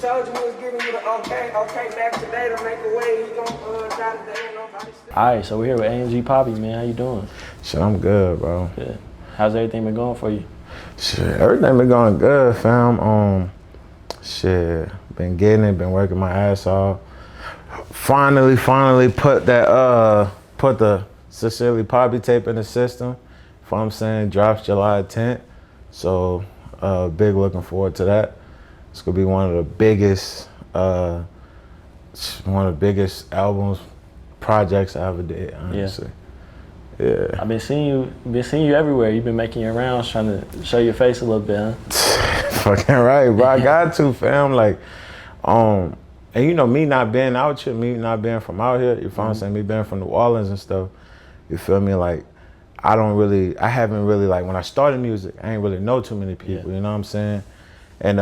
Told you we was giving you the okay back today to make a way. He gon' die today, nobody. Alright, so we're here with AMG Pabbi, man. How you doing? Shit, I'm good, bro. Good. How's everything been going for you? Shit, everything been going good, fam. Shit, been getting it, been working my ass off. Finally put the Sincerely Pabbi tape in the system. If I'm saying, drops July 10th. So, big looking forward to that. It's gonna be one of the biggest albums, projects I ever did, honestly. Yeah. I've been seeing you everywhere. You've been making your rounds, trying to show your face a little bit, huh? Fucking right, bro. I got to, fam. Like, and you know, me not being out here, me not being from out here, you feel what I'm saying? Me being from New Orleans and stuff, you feel me? Like, I haven't really, like, when I started music, I ain't really know too many people, you know what I'm saying? And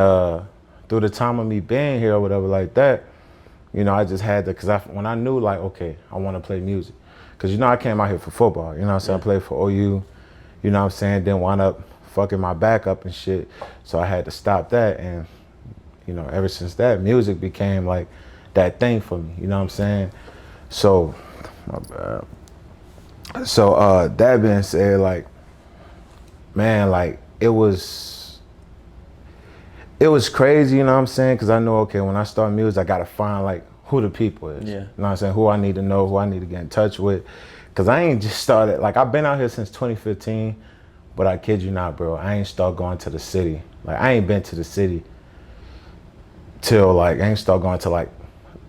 through the time of me being here or whatever like that, you know, I just had to, when I knew, like, okay, I want to play music. Because, you know, I came out here for football, you know what I'm saying? I played for OU, you know what I'm saying? Then wound up fucking my back up and shit. So I had to stop that. And, you know, ever since that, music became like that thing for me, you know what I'm saying? So, my bad. So, that being said, like, man, like, it was crazy, you know what I'm saying? Because I know, okay, when I start music, I got to find, like, who the people is. Yeah. You know what I'm saying? Who I need to know, who I need to get in touch with. Because I ain't just started, like, I've been out here since 2015, but I kid you not, bro, I ain't start going to the city. Like, I ain't been to the city till, like, I ain't start going to, like,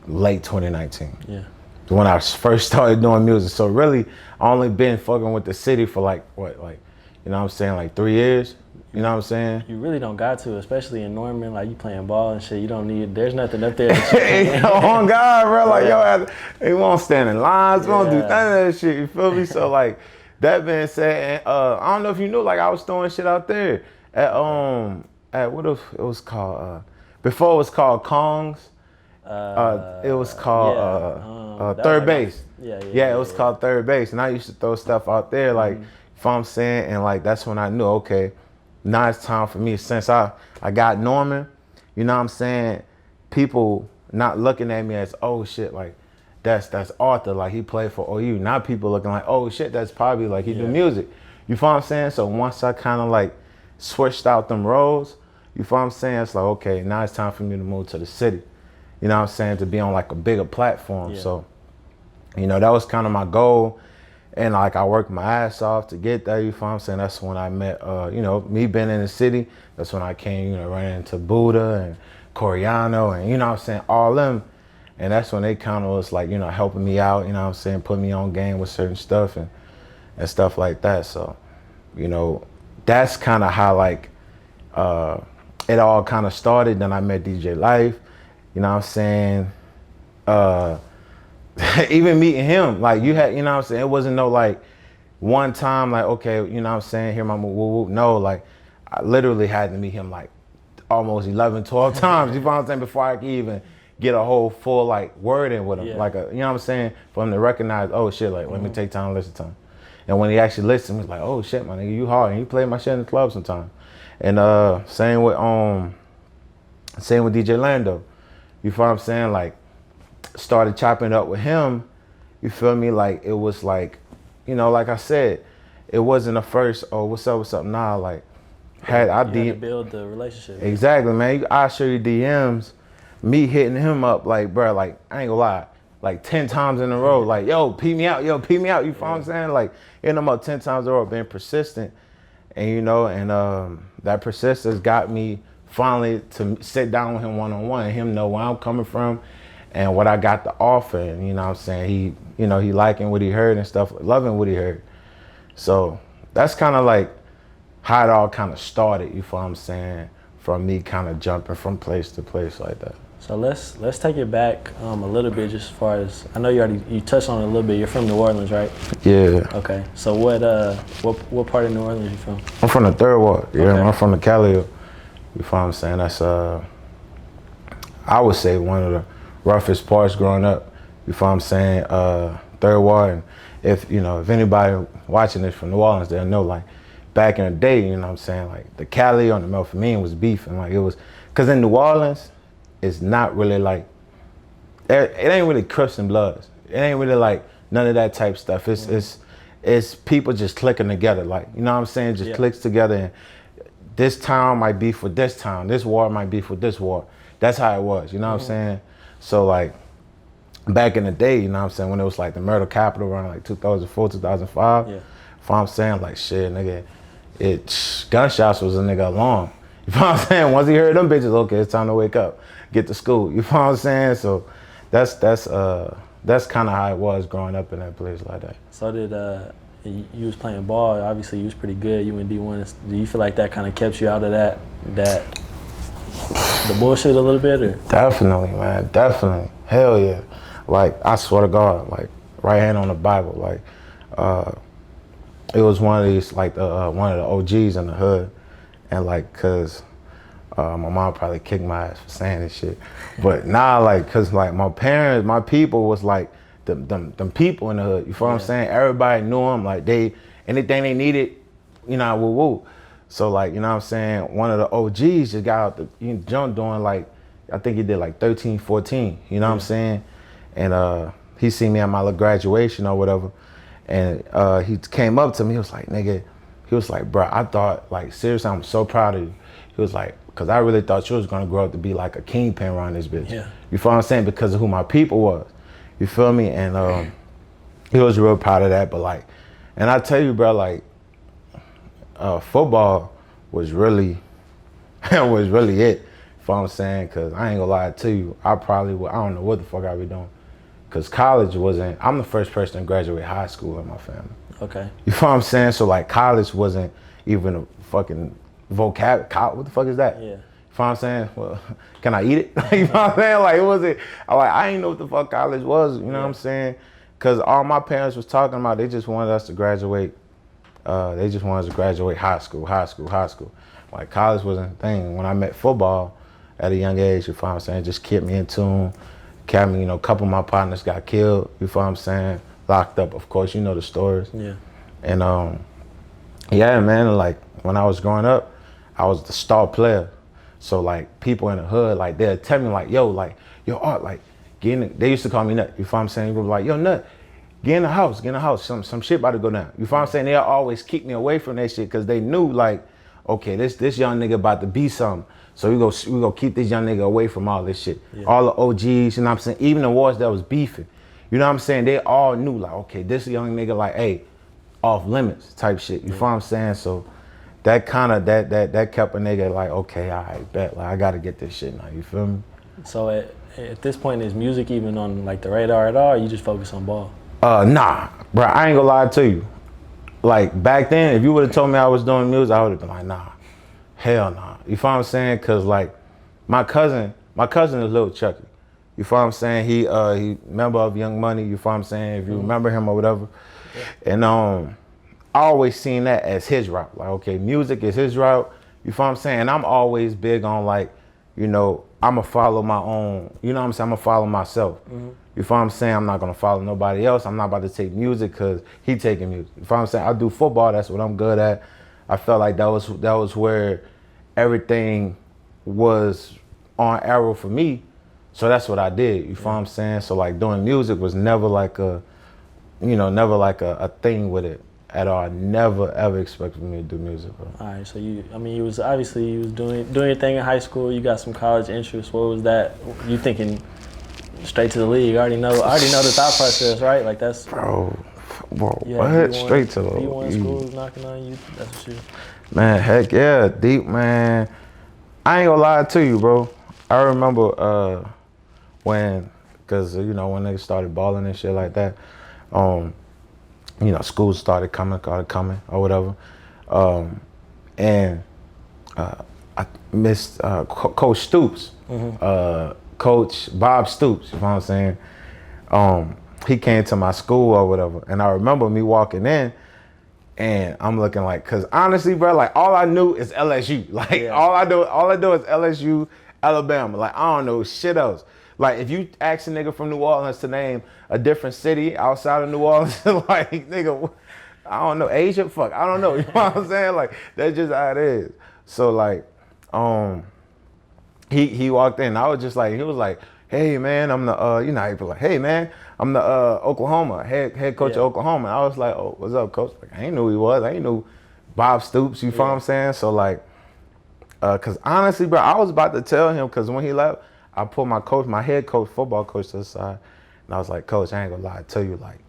late 2019. Yeah. When I first started doing music. So really, I only been fucking with the city for, like, what, like, you know what I'm saying, like 3 years? You know what I'm saying? You really don't got to, especially in Norman, like you playing ball and shit. You don't need, there's nothing up there. That you oh God, bro, like they won't stand in lines, we don't do none of that shit, you feel me? So like, that being said, I don't know if you knew, like I was throwing shit out there at what it was called, before it was called Kong's, it was called Third Base. Yeah, it was called Third Base, and I used to throw stuff out there, like, if I'm saying, and like, that's when I knew, okay, now it's time for me, since I got Norman, you know what I'm saying, people not looking at me as, oh shit, like, that's Arthur, like he played for OU. Now people looking like, oh shit, that's Pabbi, like he do music. You feel what I'm saying? So once I kind of like switched out them roles, you feel what I'm saying, it's like, okay, now it's time for me to move to the city. You know what I'm saying, to be on like a bigger platform. So, you know, that was kind of my goal. And like, I worked my ass off to get there, you feel what I'm saying? That's when I met, you know, me being in the city, that's when I came, you know, ran into Buddha and Coriano and, you know what I'm saying, all them. And that's when they kind of was like, you know, helping me out, you know what I'm saying, putting me on game with certain stuff and stuff like that. So, you know, that's kind of how like, it all kind of started. Then I met DJ Life, you know what I'm saying? Even meeting him, like you had, you know what I'm saying? It wasn't no like one time like, okay, you know what I'm saying? Here my woo woo. No, like I literally had to meet him like almost 11, 12 times, you know what I'm saying? Before I could even get a whole full like word in with him. Like a, you know what I'm saying? For him to recognize, oh shit, like let me take time to listen to him. And when he actually listened, he was like, oh shit, my nigga, you hard. And he played my shit in the club sometime. And same with DJ Lando. You feel what I'm saying? Like, started chopping up with him, you feel me? Like, it was like, you know, like I said, it wasn't a first, oh, what's up, nah, like, you had to build the relationship. Exactly, man. I show you DMs, me hitting him up, like, bro, like, I ain't gonna lie, like 10 times in a row, like, yo, pee me out, you feel what I'm saying? Like, hitting him up 10 times in a row, being persistent, and, you know, and that persistence got me finally to sit down with him one-on-one, and him know where I'm coming from, and what I got to offer, and you know what I'm saying, he, you know, he liking what he heard and stuff, loving what he heard. So that's kind of like how it all kind of started, you feel what I'm saying, from me kind of jumping from place to place like that. So let's take it back a little bit, just as far as, I know you touched on it a little bit, you're from New Orleans, right? Yeah. Okay, so what part of New Orleans you from? I'm from the Third Ward, I'm from the Cali, you feel what I'm saying, that's I would say one of the roughest parts growing up, you feel what I'm saying, Third Ward. And if, you know, if anybody watching this from New Orleans, they'll know, like, back in the day, you know what I'm saying, like, the Cali on the Melpomene was beefing, like, it was, because in New Orleans, it's not really like, it ain't really Crips and Bloods. It ain't really like none of that type stuff. It's people just clicking together. Like, you know what I'm saying? Just clicks together, and this town might be for this town. This war might be for this war. That's how it was, you know what I'm saying? So like, back in the day, you know what I'm saying, when it was like the murder capital around like 2004, 2005, if I'm saying like, shit, nigga, gunshots was a nigga alarm. You know what I'm saying? Once he heard them bitches, okay, it's time to wake up, get to school. You know what I'm saying? So that's kind of how it was growing up in that place like that. So did you was playing ball? Obviously, you was pretty good. You in D1. Do you feel like that kind of kept you out of that the bullshit a little bit? Or? Definitely, man. Definitely. Hell yeah. Like, I swear to God, like, right hand on the Bible. Like, it was one of these, like, one of the OGs in the hood, and like, cause my mom probably kicked my ass for saying this shit, but nah, like, cause like my parents, my people was like them people in the hood. You feel what I'm saying? Everybody knew them. Like, anything they needed, you know, woo woo. So like, you know what I'm saying? One of the OGs just got out the jump doing like, I think he did like 13, 14. You know what I'm saying? And he seen me at my little graduation or whatever, and he came up to me. He was like, nigga, he was like, bro, I thought, like, seriously, I'm so proud of you. He was like, because I really thought you was gonna grow up to be like a kingpin around this bitch. Yeah. You feel what I'm saying? Because of who my people was. You feel me? And he was real proud of that. But like, and I tell you, bro, like, football was really, was really it. You feel what I'm saying? Because I ain't gonna lie to you, I probably would, I don't know what the fuck I be doing. Because college wasn't, I'm the first person to graduate high school in my family. Okay. You feel what I'm saying? So like, college wasn't even a fucking vocab. What the fuck is that? Yeah. You know what I'm saying? Well, can I eat it? You know what I'm saying? Like, it wasn't, I ain't know what the fuck college was, you know what I'm saying? Because all my parents was talking about, they just wanted us to graduate, high school. Like, college wasn't a thing. When I met football at a young age, you feel what I'm saying? Just kept me in tune, kept me, you know, a couple of my partners got killed, you feel what I'm saying? Locked up, of course, you know the stories. Yeah. And yeah, man, like, when I was growing up, I was the star player. So like, people in the hood, like, they'd tell me like, yo, Art, like, get in the, they used to call me Nut, you feel what I'm saying? They were like, yo, Nut, get in the house, some shit about to go down. You feel what I'm saying? They'll always keep me away from that shit, because they knew like, okay, this young nigga about to be something. So we go keep this young nigga away from all this shit. Yeah. All the OGs, you know what I'm saying? Even the wars that was beefing. You know what I'm saying? They all knew like, okay, this young nigga like, hey, off limits type shit. You feel what I'm saying? So that kind of, that kept a nigga like, okay, all right, bet, like, I gotta get this shit now, you feel me? So at this point, is music even on like the radar at all, or you just focus on ball? Nah, bro, I ain't gonna lie to you. Like, back then, if you would've told me I was doing music, I would've been like, nah, hell nah. You feel what I'm saying? Cause like, my cousin is Lil Chucky. You feel what I'm saying? He member of Young Money, you feel what I'm saying? If you remember him or whatever. Yeah. And I always seen that as his route. Like, okay, music is his route, you feel what I'm saying? And I'm always big on like, you know, I'ma follow my own, you know what I'm saying? I'ma follow myself. Mm-hmm. You feel what I'm saying? I'm not gonna follow nobody else. I'm not about to take music cause he taking music. You feel what I'm saying? I do football, that's what I'm good at. I felt like that was where everything was on arrow for me. So that's what I did, you feel what I'm saying? So like, doing music was never like a thing with it at all. I never ever expected me to do music, bro. All right, so you was doing your thing in high school, you got some college interests. What was that? You thinking straight to the league? I already know the thought process, right? Like, that's... Bro, what? Straight to the league. D1 schools knocking on you, that's what you... Man, heck yeah, deep, man. I ain't gonna lie to you, bro. I remember cause you know, when they started balling and shit like that, you know, schools started coming or whatever. And I missed Coach Stoops, Coach Bob Stoops, you know what I'm saying? He came to my school or whatever. And I remember me walking in, and I'm looking like, cause honestly, bro, like, all I knew is LSU. Like, all I do is LSU, Alabama. Like, I don't know shit else. Like, if you ask a nigga from New Orleans to name a different city outside of New Orleans, like, nigga, I don't know, Asia? Fuck, I don't know. You know what I'm saying? Like, that's just how it is. So, like, he walked in. I was just like, he was like, hey man, I'm the you know, he was like, hey man, I'm the Oklahoma head coach of Oklahoma. And I was like, oh, what's up, coach? Like, I ain't knew who he was. I ain't knew Bob Stoops. You feel what I'm saying? So like, cause honestly, bro, I was about to tell him, cause when he left, I pulled my head coach, football coach to the side, and I was like, coach, I ain't gonna lie, I tell you, like,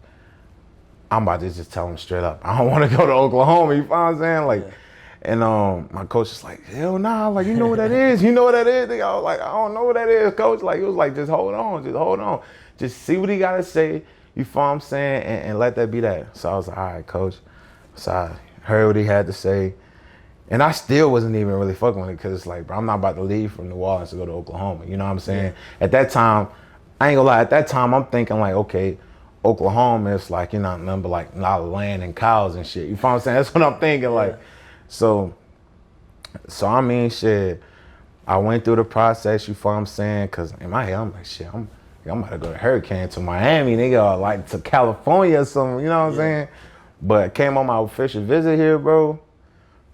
I'm about to just tell him straight up, I don't want to go to Oklahoma. You feel what I'm saying? Like. Yeah. And my coach is like, hell nah, like, you know what that is? You know what that is? I was like, I don't know what that is, coach. Like, it was like, just hold on. Just see what he got to say, you feel what I'm saying, and let that be that. So I was like, all right, coach. So I heard what he had to say. And I still wasn't even really fucking with it, because it's like, bro, I'm not about to leave from New Orleans to go to Oklahoma. You know what I'm saying? Yeah. At that time, I ain't gonna lie, at that time, I'm thinking like, okay, Oklahoma is like, you know, nothing but like a lot of land and cows and shit. You feel what I'm saying? That's what I'm thinking, like. So I mean, shit, I went through the process, you feel what I'm saying? Because in my head, I'm like, shit, I'm about to go to Hurricane to Miami, nigga, or like to California or something, you know what I'm saying? But came on my official visit here, bro.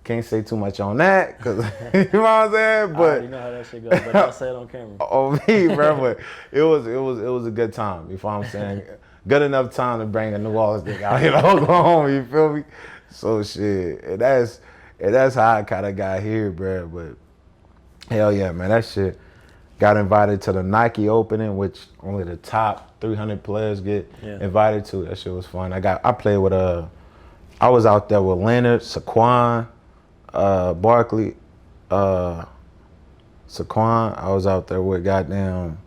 Can't say too much on that, because, you know what I'm saying? But you know how that shit goes, but don't say it on camera. Oh, me, bro, but it was a good time, you feel what I'm saying? Good enough time to bring a New Orleans nigga out here to Oklahoma, you feel me? So shit, and that's how I kind of got here, bro. But hell yeah, man, that shit. Got invited to the Nike opening, which only the top 300 players get invited to. That shit was fun. I played with I was out there with Leonard, Saquon, Barkley, Saquon. I was out there with goddamn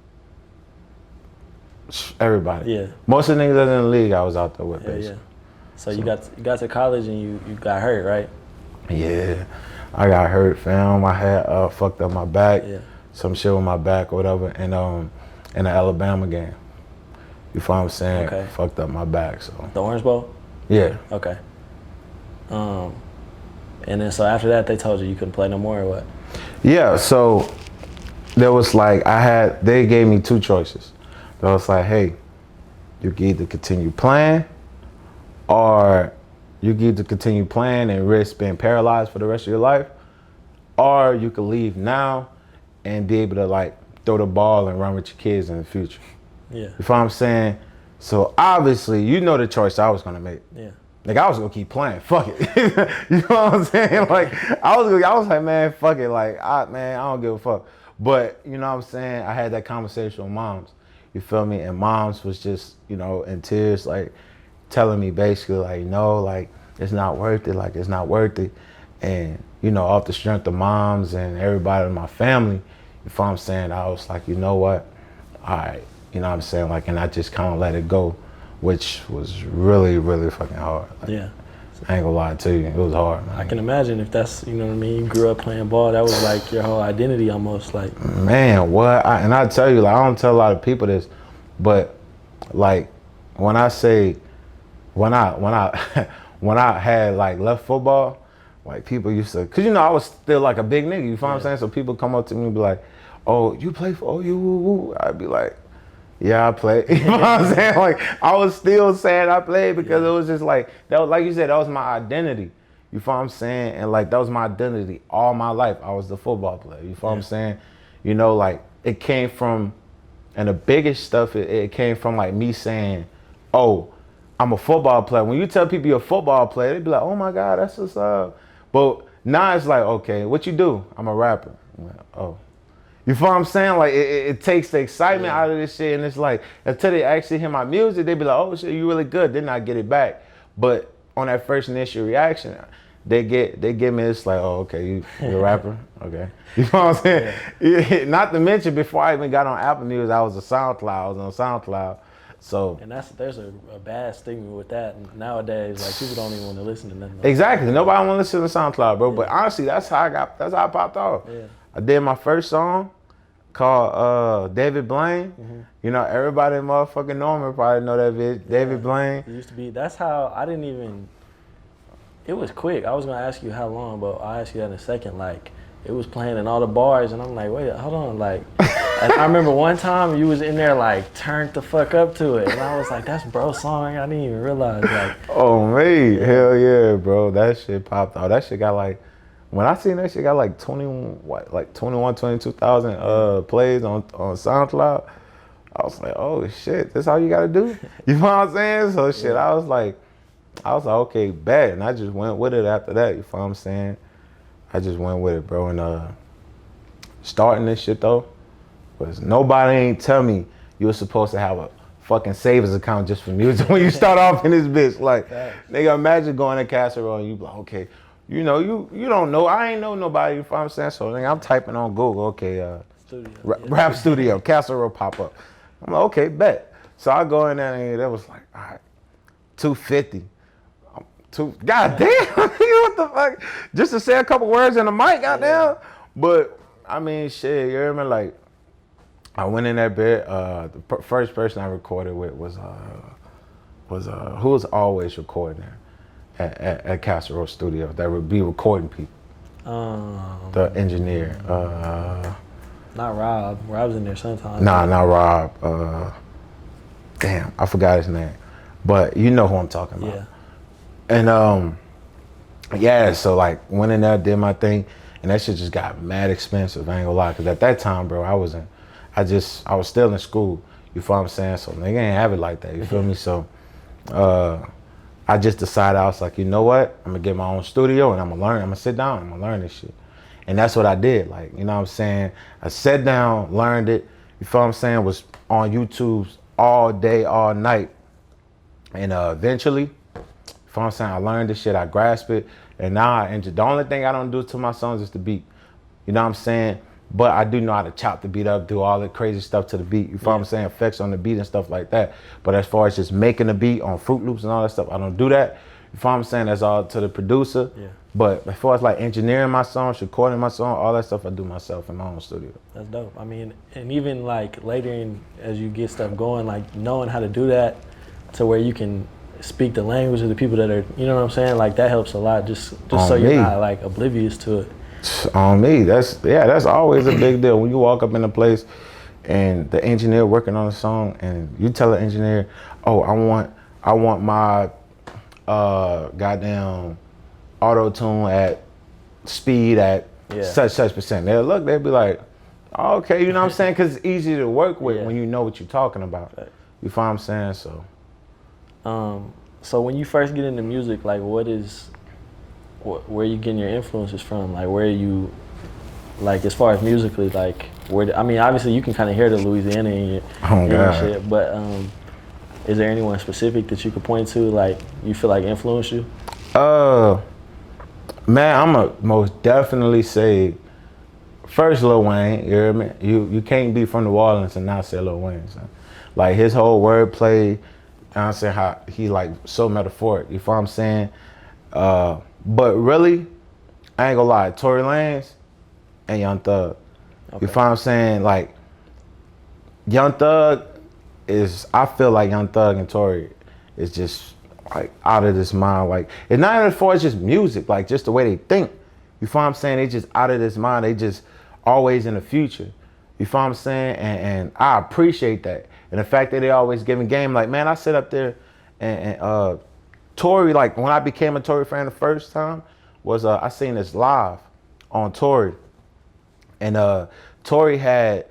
everybody. Yeah. Most of the niggas that in the league, I was out there with, basically. Yeah. So you got to college and you got hurt, right? Yeah, I got hurt, fam. I had fucked up my back, some shit with my back or whatever, and in the Alabama game. You feel what I'm saying? Okay. Fucked up my back, so. The Orange Bowl? Yeah. Okay. And then so after that, they told you couldn't play no more, or what? Yeah. So there was like they gave me two choices. They was like, hey, you can either continue playing, or you get to continue playing and risk being paralyzed for the rest of your life, or you could leave now and be able to like throw the ball and run with your kids in the future. Yeah. You feel what I'm saying? So obviously, you know the choice I was gonna make. Yeah. Like, I was gonna keep playing. Fuck it. You know what I'm saying? Like, I was like, man, fuck it. Like, I don't give a fuck. But you know what I'm saying? I had that conversation with moms. You feel me? And moms was just, you know, in tears, like, telling me basically like, no, like, it's not worth it, like, it's not worth it. And, you know, off the strength of moms and everybody in my family, you feel what I'm saying, I was like, you know what, all right, you know what I'm saying, like, and I just kind of let it go, which was really, really fucking hard. Like, yeah. I ain't gonna lie to you, it was hard, man. I can imagine if that's, you know what I mean, you grew up playing ball, that was like your whole identity almost, like. Man, what, and I tell you, like, I don't tell a lot of people this, but like, when I say, when I had like left football, like people used to, cause you know I was still like a big nigga, you feel what I'm saying? So people come up to me and be like, oh, you play for OU? Woo, woo. I'd be like, yeah, I play. You know what I'm saying? Like, I was still saying I played because it was just like, that was, like you said, that was my identity. You feel what I'm saying? And like, that was my identity all my life. I was the football player. You feel what I'm saying? You know, like, it came from, and the biggest stuff, it came from like me saying, oh, I'm a football player. When you tell people you're a football player, they be like, oh my God, that's what's up. But now it's like, okay, what you do? I'm a rapper. I'm like, oh. You feel what I'm saying? Like, it takes the excitement out of this shit, and it's like, until they actually hear my music, they be like, oh shit, you really good. Then I get it back. But on that first initial reaction, they give me, it's like, oh, okay, you're a rapper? Okay. You know what I'm saying? Yeah. Not to mention, before I even got on Apple Music, I was on SoundCloud. So, and there's a bad stigma with that. And nowadays, like, people don't even want to listen to nothing. Exactly. Nobody want to listen to SoundCloud, bro. Yeah. But honestly, that's how I popped off. Yeah. I did my first song called David Blaine. Mm-hmm. You know, everybody in motherfucking Norman probably know that bitch. Yeah. David Blaine. It used to be, that's how I didn't even, it was quick. I was going to ask you how long, but I'll ask you that in a second. Like, it was playing in all the bars, and I'm like, wait, hold on, like, I remember one time you was in there, like, turned the fuck up to it, and I was like, that's bro's song, I didn't even realize, like. Oh, man, hell yeah, bro, that shit popped out. That shit got, like, when I seen that shit got like 22,000 plays on SoundCloud, I was like, oh shit, that's all you gotta do? You know what I'm saying? So shit, I was like, okay, bet. And I just went with it after that, you know what I'm saying? I just went with it, bro. And starting this shit though, was nobody ain't tell me you were supposed to have a fucking savings account just for music when you start off in this bitch. Like, nigga, imagine going to Casserole and you be like, okay, you know, you don't know, I ain't know nobody, you know what I'm saying? So nigga, I'm typing on Google, okay, rap studio, Casserole pop up. I'm like, okay, bet. So I go in there and that was like, all right, 250. God damn, what the fuck? Just to say a couple words in the mic, goddamn. But I mean, shit, you hear me? Like, I went in that bed. The first person I recorded with was who was always recording there at Casserole Studio. That would be recording people. The engineer. Not Rob. Rob's in there sometimes. Nah, not Rob. Damn, I forgot his name. But you know who I'm talking about. Yeah. And yeah, so like went in there, did my thing, and that shit just got mad expensive. I ain't gonna lie, cause at that time, bro, I was still in school. You feel what I'm saying? So nigga ain't have it like that. You feel me? So I just decided, I was like, you know what? I'm gonna get my own studio and I'm gonna learn. I'm gonna sit down. I'm gonna learn this shit. And that's what I did. Like, you know what I'm saying? I sat down, learned it. You feel what I'm saying? Was on YouTube all day, all night, and eventually. You know what I'm saying? I learned this shit, I grasp it, and now I enjoy. The only thing I don't do to my songs is the beat. You know what I'm saying? But I do know how to chop the beat up, do all the crazy stuff to the beat. You feel what I'm saying? Effects on the beat and stuff like that. But as far as just making the beat on Fruit Loops and all that stuff, I don't do that. You feel what I'm saying? That's all to the producer. Yeah. But as far as like engineering my songs, recording my song, all that stuff I do myself in my own studio. That's dope. I mean, and even like later as you get stuff going, like knowing how to do that to where you can speak the language of the people that are, you know what I'm saying? Like that helps a lot, just so you're not like oblivious to it. On me, that's always a big deal. When you walk up in a place and the engineer working on a song and you tell the engineer, oh, I want my goddamn auto-tune at speed at such percent. They'll be like, oh, okay, you know what I'm saying? Cause it's easy to work with when you know what you're talking about. You feel what I'm saying? So when you first get into music, like where are you getting your influences from? Like where are you, like as far as musically, like I mean, obviously you can kind of hear the Louisiana in your shit, but is there anyone specific that you could point to, like you feel like influenced you? Man, I'ma most definitely say first Lil Wayne. You hear me? You can't be from New Orleans and not say Lil Wayne, son. Like his whole wordplay. I'm saying how he like so metaphoric, you feel what I'm saying? But really, I ain't gonna lie, Tory Lanez and Young Thug. Okay. You feel what I'm saying? Like, Young Thug I feel like Young Thug and Tory is just like out of this mind. Like, it's not even as far as just music, like just the way they think. You feel what I'm saying? They just out of this mind. They just always in the future. You feel what I'm saying? And I appreciate that. And the fact that they always giving game, like, man, I sit up there and Tory, like when I became a Tory fan the first time was I seen this live on Tory. And Tory had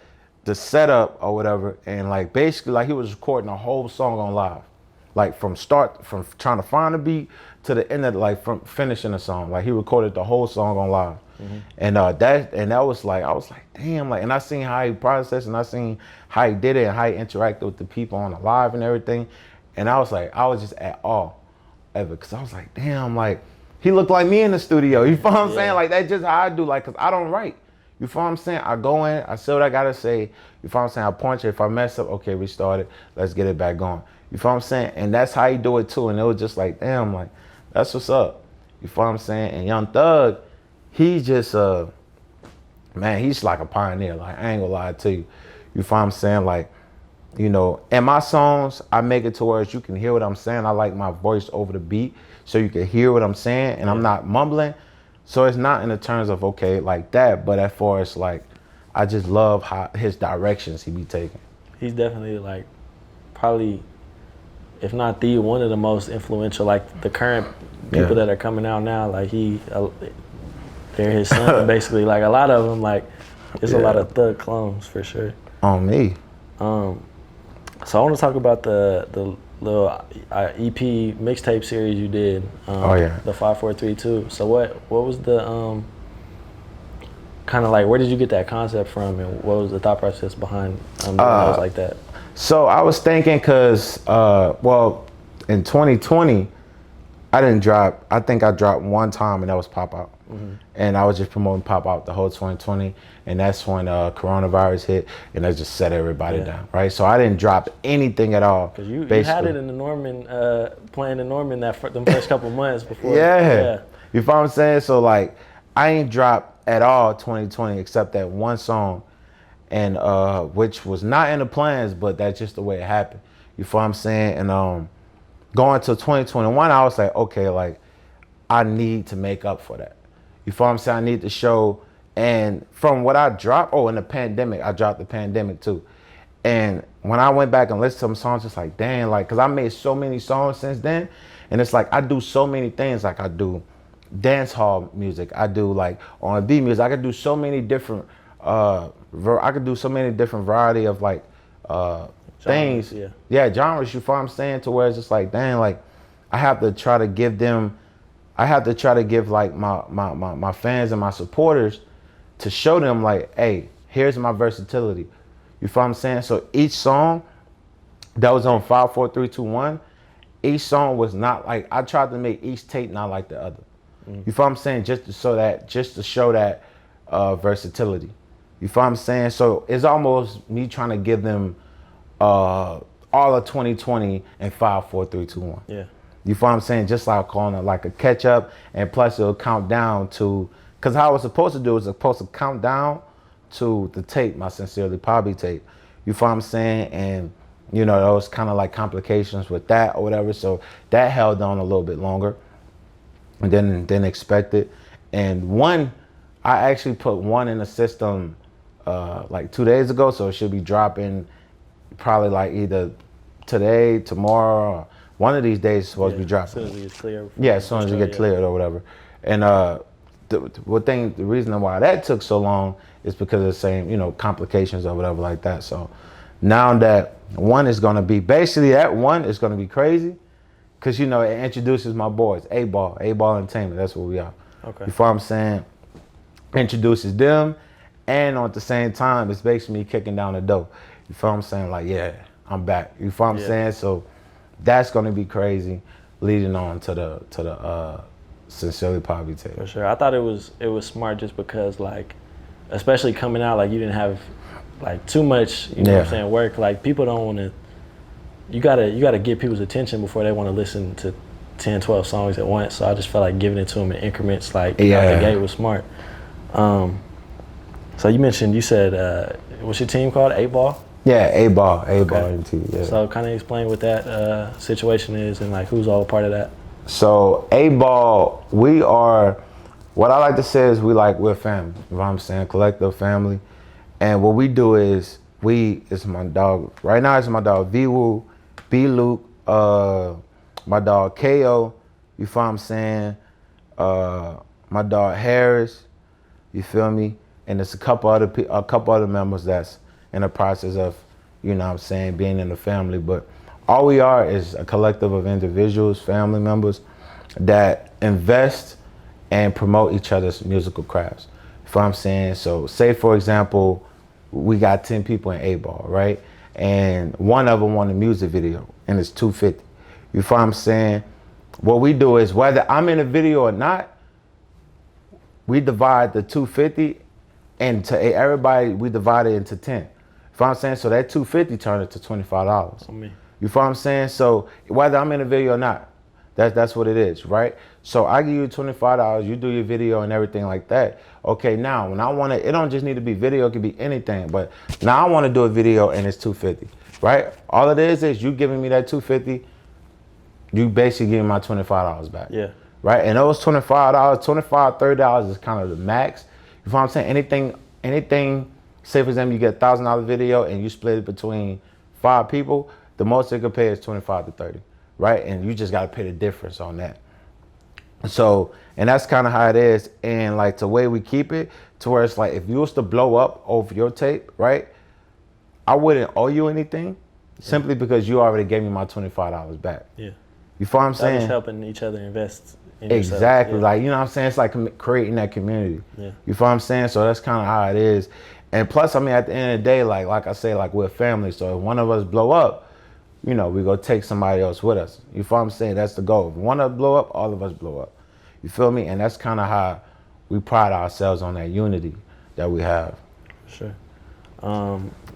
the setup or whatever, and like basically like he was recording a whole song on live. Like from trying to find a beat to the end of like from finishing the song. Like he recorded the whole song on live. Mm-hmm. And that was like, I was like, damn, like, and I seen how he processed and I seen how he did it and how he interacted with the people on the live and everything. And I was like, I was just at awe of it. Cause I was like, damn, like he looked like me in the studio. You feel what I'm saying? Like that's just how I do, like, cause I don't write. You feel what I'm saying? I go in, I say what I gotta say. You feel what I'm saying? I punch it. If I mess up, okay, restart it. Let's get it back going. You feel what I'm saying? And that's how he do it too. And it was just like, damn, like, that's what's up. You feel what I'm saying? And Young Thug, he's just, man, he's like a pioneer. Like, I ain't gonna lie to you. You feel what I'm saying? Like, you know, in my songs, I make it to where you can hear what I'm saying. I like my voice over the beat so you can hear what I'm saying and I'm not mumbling. So it's not in the terms of, okay, like that, but as far as like, I just love how his directions he be taking. He's definitely like, probably, if not the one of the most influential, like the current people that are coming out now. Like They're his son, basically. Like a lot of them, like it's a lot of Thug clones for sure. On me. So I want to talk about the little EP mixtape series you did. The 5432. So what was the kind of like, where did you get that concept from, and what was the thought process behind doing those like that? So I was thinking, cause well, in 2020, I think I dropped one time, and that was Pop Out. And I was just promoting Pop Out the whole 2020, and that's when coronavirus hit, and that just set everybody down, right? So I didn't drop anything at all. Cause you had it in the Norman, playing in Norman them first couple months before. You feel what I'm saying? So like, I ain't dropped at all 2020 except that one song, and which was not in the plans, but that's just the way it happened. You feel what I'm saying? And going to 2021, I was like, okay, like I need to make up for that. You feel what I'm saying? I need to show. And from what I dropped, in the pandemic, I dropped the pandemic too. And when I went back and listened to some songs, it's like, dang, like, cause I made so many songs since then. And it's like, I do so many things. Like I do dance hall music. I do like R&B music. I could do so many different, variety of like, things. Genres, you feel what I'm saying? To where it's just like, dang, like I have to try to give like my fans and my supporters, to show them like, hey, here's my versatility. You feel what I'm saying? So each song that was on 54321, each song was not like, I tried to make each tape not like the other. You feel what I'm saying? Just to show that versatility. You feel what I'm saying? So it's almost me trying to give them all of 2020 and 54321. You feel what I'm saying? Just like calling it like a catch up, and plus it'll count down to, cause how it's supposed to do is it's supposed to count down to the tape, my Sincerely Pabbi tape. You feel what I'm saying? And you know, those kind of like complications with that or whatever. So that held on a little bit longer than expected. And one, I actually put one in the system like 2 days ago, so it should be dropping probably like either today, tomorrow, or one of these days is supposed to be dropping. As soon as it gets cleared. As soon as it get cleared or whatever. And the reason why that took so long is because of the same, you know, complications or whatever like that. So now that one is gonna be, basically that one is gonna be crazy, cause you know, it introduces my boys, A-Ball Entertainment, that's what we are. Okay. You feel what I'm saying? Introduces them, and at the same time, it's basically me kicking down the door. You feel what I'm saying? Like, yeah, I'm back. You feel what I'm saying? So that's gonna be crazy, leading on to the Sincerely Pabbi tape. For sure. I thought it was smart just because, like, especially coming out, like you didn't have like too much, you know what I'm saying, work. Like people don't want to, you gotta get people's attention before they want to listen to 10, 12 songs at once. So I just felt like giving it to them in increments, like out the gate was smart. So you said, what's your team called? A-Ball? Yeah, A-Ball MT. Yeah. So kind of explain what that situation is and like who's all a part of that. So A-Ball, we are, what I like to say is we're family. You know what I'm saying? Collective family. And what we do is it's my dog. Right now it's my dog V-Woo, B-Luke, my dog KO. You feel what I'm saying? My dog Harris. You feel me? And there's a couple other members that's in the process of, you know what I'm saying, being in the family. But all we are is a collective of individuals, family members that invest and promote each other's musical crafts. You feel what I'm saying? So say, for example, we got 10 people in A-Ball, right? And one of them won a music video, and it's $250. You feel what I'm saying? What we do is, whether I'm in a video or not, we divide the $250, and to everybody, we divide it into 10. You feel what I'm saying? So that $250 turned into $25. On me. You feel what I'm saying? So whether I'm in a video or not, that's what it is, right? So I give you $25, you do your video and everything like that. Okay, now when I want to, it don't just need to be video, it could be anything. But now I want to do a video and it's $250, right? All it is you giving me that $250, you basically giving my $25 back. Yeah. Right? And those $25, $30 is kind of the max. You feel what I'm saying? Anything, say for example, you get a $1,000 video and you split it between 5 people, the most they could pay is 25 to 30, right? And you just got to pay the difference on that. So, and that's kind of how it is. And like the way we keep it to where it's like, if you was to blow up over your tape, right? I wouldn't owe you anything simply because you already gave me my $25 back. Yeah. You feel what I'm That saying? is helping each other invest in yourself. Exactly. Yeah. Like, you know what I'm saying? It's like creating that community. Yeah. You feel what I'm saying? So that's kind of how it is. And plus, I mean, at the end of the day, like I say, like we're family. So if one of us blow up, you know, we go take somebody else with us. You feel what I'm saying? That's the goal. If one of us blow up, all of us blow up. You feel me? And that's kind of how we pride ourselves on that unity that we have. Sure.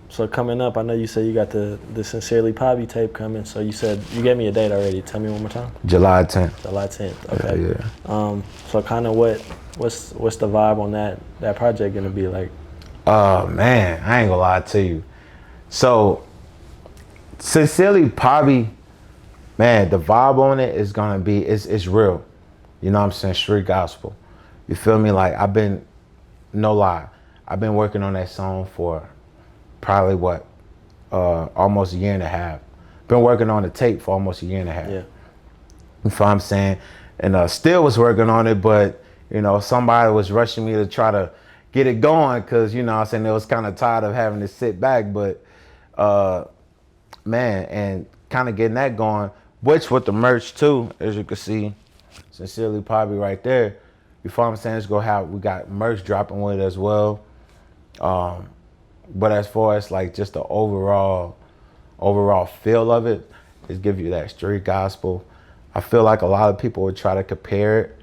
So coming up, I know you said you got the Sincerely Pabbi tape coming. So you said, you gave me a date already. Tell me one more time. July 10th. July 10th. Okay. Yeah. So kind of what's the vibe on that project gonna be like? Oh man, I ain't gonna lie to you. So Sincerely Pabbi, man, the vibe on it is gonna be, it's real. You know what I'm saying? Street gospel. You feel me? Like no lie, I've been working on that song for probably almost a year and a half. Been working on the tape for almost a year and a half. Yeah. You feel what I'm saying? And still was working on it, but you know, somebody was rushing me to try to get it going because, you know what I'm saying, they was kind of tired of having to sit back. But man, and kind of getting that going, which with the merch too, as you can see, Sincerely Pabbi right there. You feel what I'm saying? We got merch dropping with it as well. But as far as like just the overall feel of it, is give you that street gospel. I feel like a lot of people would try to compare it.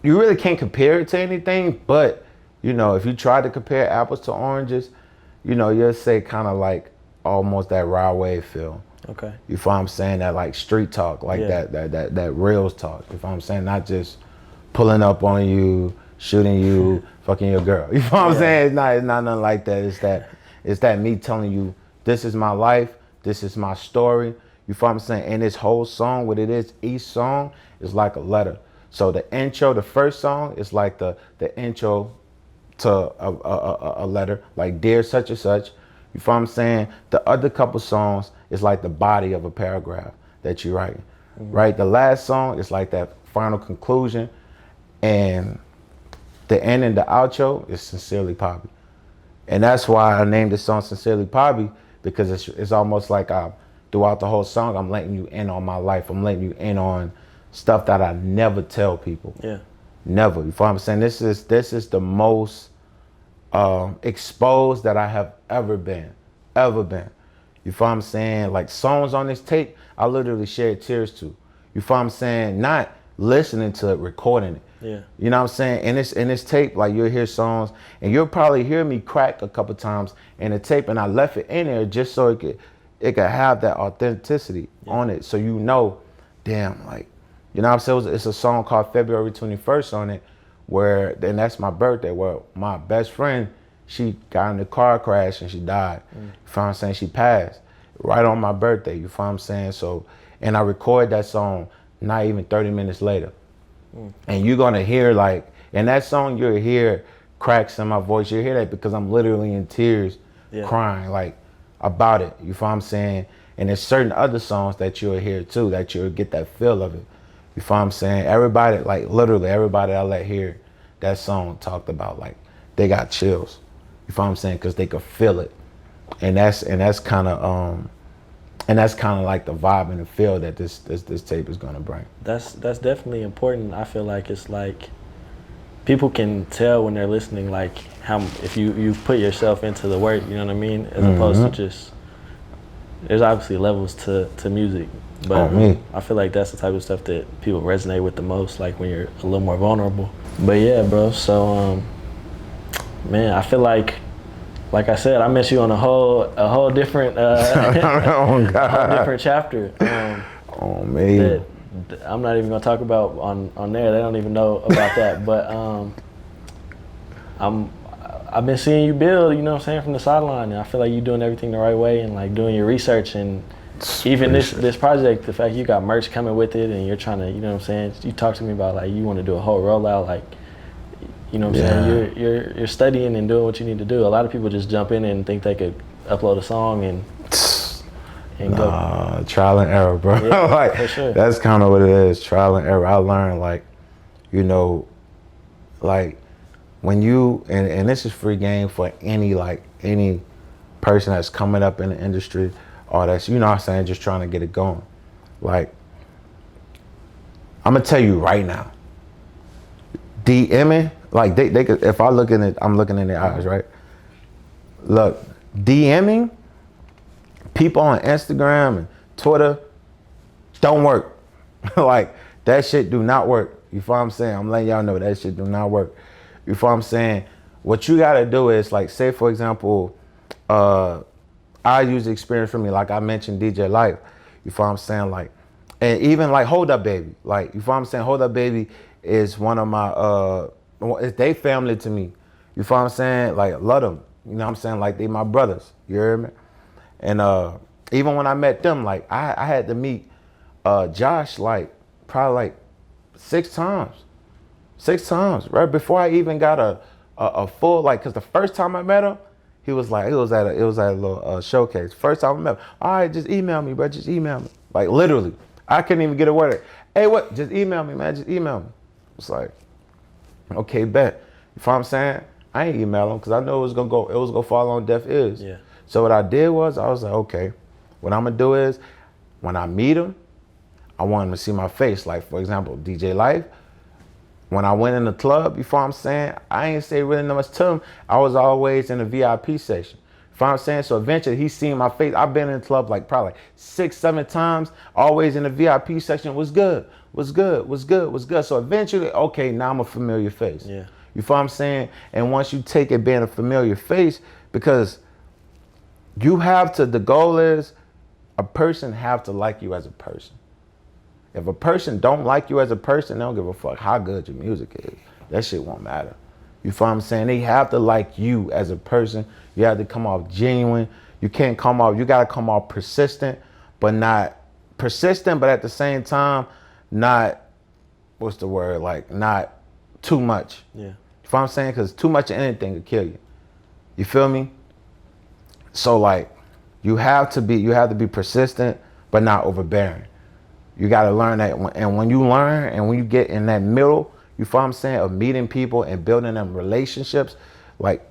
You really can't compare it to anything, but you know, if you try to compare apples to oranges, you know, you'll say kind of like almost that raw wave feel. Okay. You feel what I'm saying? That like street talk, like Yeah. that reals talk. You feel what I'm saying? Not just pulling up on you, shooting you, fucking your girl. You feel what I'm saying? It's not nothing like that. It's that me telling you, this is my life, this is my story. You feel what I'm saying? And this whole song, what it is, each song is like a letter. So the intro, the first song is like the intro to a letter, like dear such and such. You feel what I'm saying? The other couple songs is like the body of a paragraph that you write. Right? The last song is like that final conclusion. And the end and the outro is Sincerely Pabbi. And that's why I named the song Sincerely Pabbi, because it's almost like throughout the whole song, I'm letting you in on my life. I'm letting you in on stuff that I never tell people. Yeah. Never. You feel what I'm saying? This is the most exposed that I have ever been. You feel what I'm saying? Like songs on this tape, I literally shed tears to. You feel what I'm saying? Not listening to it, recording it. Yeah. You know what I'm saying? In this tape, like you'll hear songs and you'll probably hear me crack a couple times in the tape, and I left it in there just so it could have that authenticity on it. So you know, damn, like, you know what I'm saying? It's a song called February 21st on it, and that's my birthday, where my best friend, she got in a car crash and she died. You feel what I'm saying? She passed right on my birthday, you feel what I'm saying? So, and I recorded that song not even 30 minutes later. And you're gonna hear like, in that song, you'll hear cracks in my voice. You'll hear that because I'm literally in tears, crying like about it. You feel what I'm saying? And there's certain other songs that you'll hear too, that you'll get that feel of it. You feel what I'm saying? Everybody, like literally everybody I let hear that song talked about, like they got chills. You feel what I'm saying? Because they could feel it. And that's kind of like the vibe and the feel that this tape is gonna bring. That's definitely important. I feel like it's like people can tell when they're listening, like how if you put yourself into the work, you know what I mean, as opposed to just. There's obviously levels to music, but I feel like that's the type of stuff that people resonate with the most, like when you're a little more vulnerable. But yeah, bro. So man, I feel like I said, I met you on a whole different oh God. whole different chapter. Oh man. That I'm not even gonna talk about on there. They don't even know about that. But I've been seeing you build, you know what I'm saying, from the sideline, and I feel like you're doing everything the right way and like doing your research, and even this project, the fact you got merch coming with it and you're trying to, you know what I'm saying, you talk to me about like you want to do a whole rollout, like, you know what I'm saying, you're studying and doing what you need to do. A lot of people just jump in and think they could upload a song and go. Trial and error, bro. Yeah, like for sure. that's kind of what it is, trial and error. I learned like, you know, like when you and this is free game for any person that's coming up in the industry or that's, you know what I'm saying, just trying to get it going. Like, I'm gonna tell you right now, DMing, like they could, if I'm looking in their eyes, right? Look, DMing people on Instagram and Twitter don't work. Like, that shit do not work. You feel what I'm saying? I'm letting y'all know that shit do not work. You feel what I'm saying? What you gotta do is, like, say for example, I use the experience for me, like I mentioned DJ Life. You feel what I'm saying? Like, and even like Hold Up Baby. Like, you feel what I'm saying? Hold Up Baby is one of my, they family to me. You feel what I'm saying? Like, love them. You know what I'm saying? Like, they my brothers. You hear me? And even when I met them, like I had to meet Josh like probably like 6 times. 6 times, right? Before I even got a full, like, cause the first time I met him, he was like, it was at a little showcase. First time I met him, all right, just email me, bro, just email me. Like, literally, I couldn't even get a word. Hey, what? Just email me, man, just email me. It's like, okay, bet. You know what I'm saying? I ain't email him because I know it was gonna fall on deaf ears. Yeah. So what I did was, I was like, okay, what I'm gonna do is, when I meet him, I want him to see my face. Like, for example, DJ Life, when I went in the club, you feel what I'm saying? I ain't say really much to him. I was always in the VIP section. You feel what I'm saying? So eventually he seen my face. I've been in the club like probably 6, 7 times, always in the VIP section. What's good? What's good? What's good? What's good? So eventually, okay, now I'm a familiar face. Yeah. You feel what I'm saying? And once you take it being a familiar face, because you have to, the goal is a person have to like you as a person. If a person don't like you as a person, they don't give a fuck how good your music is. That shit won't matter. You feel what I'm saying? They have to like you as a person. You have to come off genuine. You can't come off, you gotta come off persistent, but at the same time, not, what's the word? Like, not too much. Yeah. You feel what I'm saying? Because too much of anything could kill you. You feel me? So like, you have to be persistent, but not overbearing. You got to learn that, and when you learn and when you get in that middle, you feel what I'm saying, of meeting people and building them relationships. Like,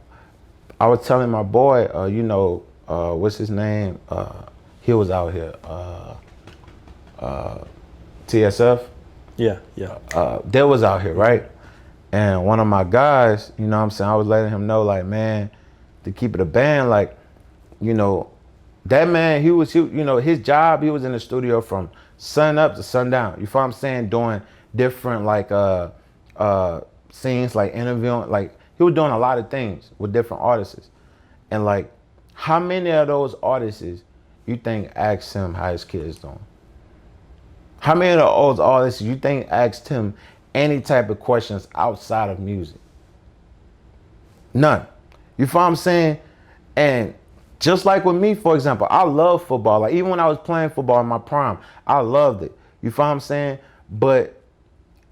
I was telling my boy, what's his name? He was out here, TSF. Yeah. They was out here, right? And one of my guys, you know what I'm saying, I was letting him know, like, man, to keep it a band, like, you know, that man, his job, he was in the studio from sun up to sundown. You feel what I'm saying? Doing different, like, scenes, like interviewing, like, he was doing a lot of things with different artists. And like, how many of those artists you think asked him how his kids doing? How many of those artists you think asked him any type of questions outside of music? None. You feel what I'm saying? And just like with me, for example, I love football. Like, even when I was playing football in my prime, I loved it. You feel what I'm saying? But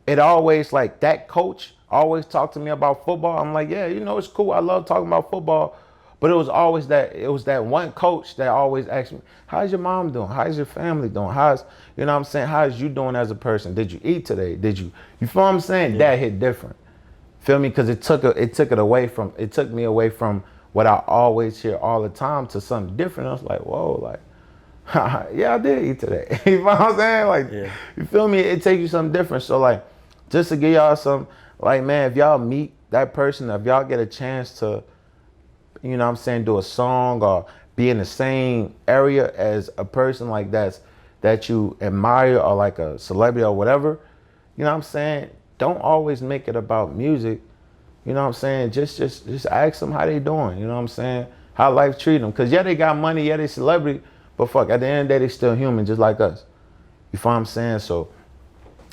it always, like, that coach always talked to me about football. I'm like, yeah, you know, it's cool. I love talking about football. But it was always that one coach that always asked me, how's your mom doing? How's your family doing? You know what I'm saying? How's you doing as a person? Did you eat today? You feel what I'm saying? Yeah. That hit different. Feel me? Because it took me away from what I always hear all the time to something different. I was like, whoa, like, yeah, I did eat today. You know what I'm saying? Like, yeah. You feel me? It takes you something different. So like, just to give y'all some, like, man, if y'all meet that person, if y'all get a chance to, you know what I'm saying, do a song or be in the same area as a person like that you admire, or like a celebrity or whatever, you know what I'm saying? Don't always make it about music. You know what I'm saying? Just ask them how they doing. You know what I'm saying? How life treat them. Because yeah, they got money, yeah, they celebrity, but fuck, at the end of the day, they still human just like us. You feel what I'm saying? So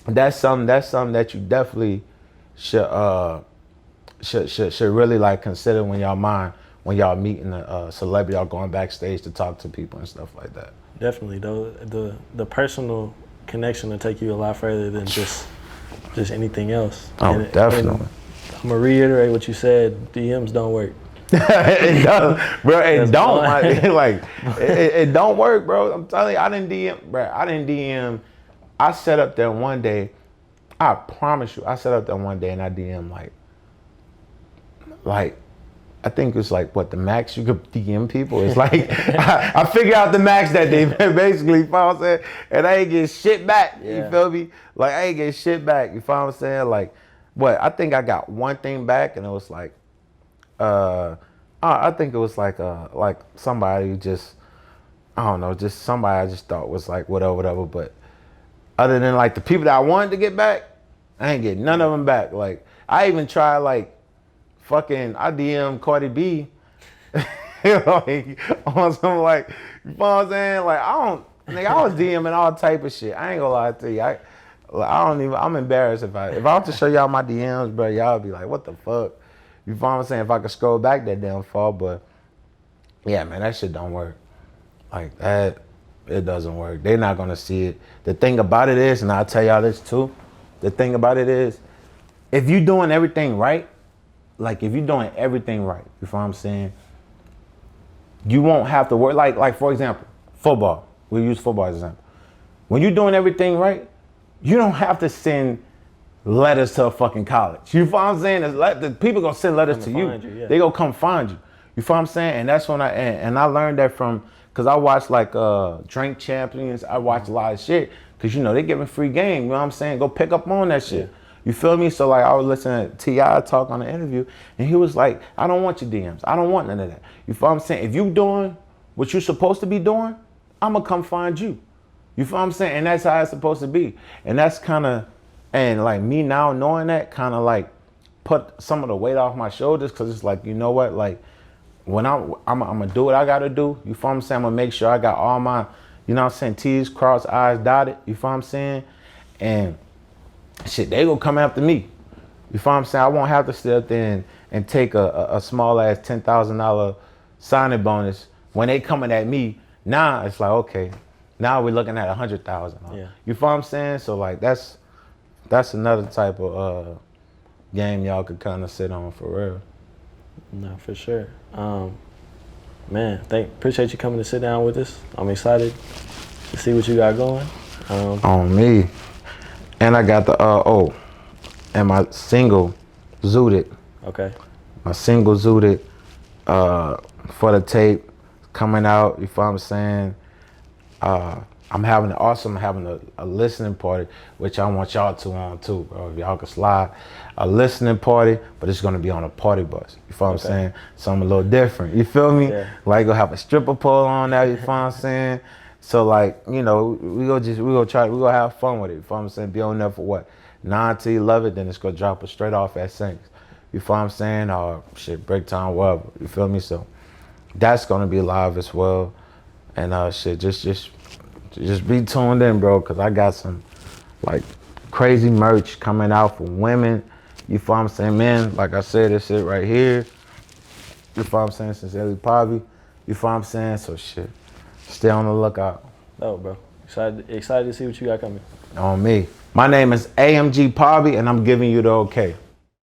that's something that you definitely should really like consider when y'all meeting a celebrity or going backstage to talk to people and stuff like that. Definitely, though, the personal connection will take you a lot further than just anything else. Oh, definitely. I'm gonna reiterate what you said. DMs don't work. It does, bro. It That's don't fun. like it don't work, bro. I'm telling you, I didn't DM, bro. I didn't DM. I sat up there one day. I promise you, I sat up there one day and I DM like I think it's like what the max you could DM people is like. I figured out the max that day, basically. You know what I'm saying? And I ain't get shit back. Yeah. You feel me? Like I ain't get shit back. You feel what I'm saying? Like, what? I think I got one thing back, and it was like, I think it was like somebody just, I don't know, just somebody I just thought was like whatever. But other than like the people that I wanted to get back, I ain't get none of them back. Like I even tried like fucking, I DM Cardi B, like on some like, you know what I'm saying? Like I was DMing all type of shit. I ain't gonna lie to you. I don't even, I'm embarrassed if I have to show y'all my DMs, bro, y'all be like, what the fuck? You know what I'm saying? If I could scroll back that damn far, but yeah, man, that shit don't work. Like that, it doesn't work. They're not gonna see it. The thing about it is, and I'll tell y'all this too, the thing about it is, if you doing everything right, like if you're doing everything right, you know what I'm saying? You won't have to work, like for example, football. We'll use football as an example. When you're doing everything right, you don't have to send letters to a fucking college. You know what I'm saying? The people gonna send letters to you. Yeah. They gonna come find you. You know what I'm saying? And that's when I learned that from, cause I watched like Drink Champions. I watched a lot of shit. Cause you know, they giving free game. You know what I'm saying? Go pick up on that shit. Yeah. You feel me? So like I was listening to T.I. talk on the interview, and he was like, I don't want your DMs. I don't want none of that. You feel what I'm saying? If you doing what you're supposed to be doing, I'm gonna come find you. You feel what I'm saying? And that's how it's supposed to be. And that's kind of, and like me now knowing that kind of like put some of the weight off my shoulders, because it's like, you know what, like when I'm gonna do what I gotta do. You feel what I'm saying? I'm gonna make sure I got all my, you know what I'm saying, T's crossed, I's dotted. You feel what I'm saying? And shit, they gonna come after me. You feel what I'm saying? I won't have to sit up there and take a small ass $10,000 signing bonus when they coming at me. Now it's like, okay, now we're looking at 100,000. Yeah. You feel what I'm saying? So like that's another type of game y'all could kind of sit on for real. No, for sure. Man, appreciate you coming to sit down with us. I'm excited to see what you got going. On me. And I got the and my single Zooted. Okay. My single Zooted for the tape coming out. You feel what I'm saying? I'm having a listening party, which I want y'all to on too, bro. If y'all can slide, a listening party, but it's gonna be on a party bus. You feel what I'm saying? Something a little different. You feel me? Yeah. Like gonna have a stripper pole on there. You feel what I'm saying? So like, you know, we gonna have fun with it. You feel what I'm saying? Be on there for what? 9 till 11, then it's gonna drop it straight off at Saints. You feel what I'm saying? Or shit, break time, whatever. You feel me? So that's gonna be live as well. And shit, just be tuned in, bro, because I got some like crazy merch coming out for women. You feel what I'm saying, man? Like I said, this shit right here. You feel what I'm saying? Sincerely Pabbi. You feel what I'm saying? So shit, stay on the lookout. No, bro. Excited to see what you got coming. On me. My name is AMG Pabbi, and I'm giving you the okay.